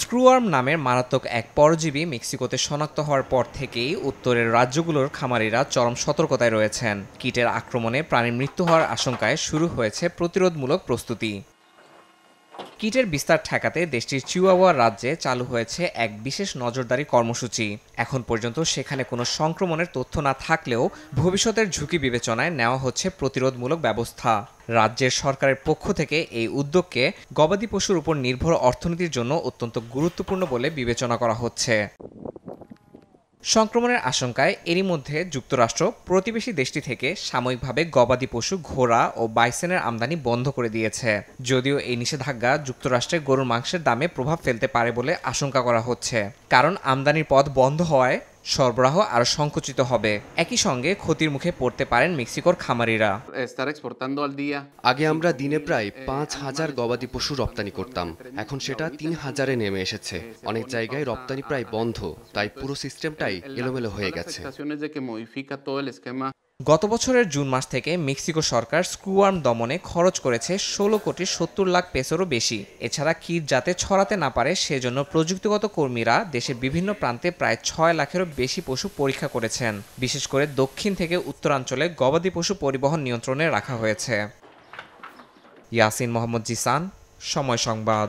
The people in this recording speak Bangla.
স্ক্রুওয়ার্ম নামের মারাত্মক এক পরজীবী মেক্সিকোতে শনাক্ত হওয়ার পর থেকেই উত্তরের রাজ্যগুলোর খামারিরা চরম সতর্কতায় রয়েছেন। কীটের আক্রমণে প্রাণীর মৃত্যু হওয়ার আশঙ্কায় শুরু হয়েছে প্রতিরোধমূলক প্রস্তুতি। কীটের বিস্তার ঠেকাতে দেশটির চিহুয়াহুয়া রাজ্যে চালু হয়েছে এক বিশেষ নজরদারি কর্মসূচি। এখন পর্যন্ত সেখানে কোনো সংক্রমণের তথ্য না থাকলেও ভবিষ্যতের ঝুঁকি বিবেচনায় নেওয়া হচ্ছে প্রতিরোধমূলক ব্যবস্থা। রাজ্যের সরকারের পক্ষ থেকে এই উদ্যোগকে গবাদি পশুর উপর নির্ভর অর্থনীতির জন্য অত্যন্ত গুরুত্বপূর্ণ বলে বিবেচনা করা হচ্ছে। সংক্রমণের আশঙ্কায় এরই মধ্যে যুক্তরাষ্ট্র প্রতিবেশী দেশটি থেকে সাময়িকভাবে গবাদি পশু ঘোড়া ও বাইসনের আমদানি বন্ধ করে দিয়েছে। যদিও এই নিষেধাজ্ঞা যুক্তরাষ্ট্রে গরুর মাংসের দামে প্রভাব ফেলতে পারে বলে আশঙ্কা করা হচ্ছে, কারণ আমদানির পথ বন্ধ হওয়ায় সরবরাহ আরও সংকুচিত হবে। একই সঙ্গে ক্ষতির মুখে পড়তে পারেন মেক্সিকোর খামারিরা। আগে আমরা দিনে প্রায় 5,000 গবাদি পশু রপ্তানি করতাম, এখন সেটা 3,000-এ নেমে এসেছে। অনেক জায়গায় রপ্তানি প্রায় বন্ধ, তাই পুরো সিস্টেমটাই এলোমেলো হয়ে গেছে। গত বছরের জুন মাস থেকে মেক্সিকো সরকার স্ক্রুওয়ার্ম দমনে খরচ করেছে 16,70,00,000 পেসোরও বেশি। এছাড়া কীট যাতে ছড়াতে না পারে সেজন্য প্রযুক্তিগত কর্মীরা দেশের বিভিন্ন প্রান্তে প্রায় 6 লাখেরও বেশি পশু পরীক্ষা করেছেন। বিশেষ করে দক্ষিণ থেকে উত্তরাঞ্চলে গবাদি পশু পরিবহন নিয়ন্ত্রণে রাখা হয়েছে। ইয়াসিন মোহাম্মদ জিসান, সময় সংবাদ।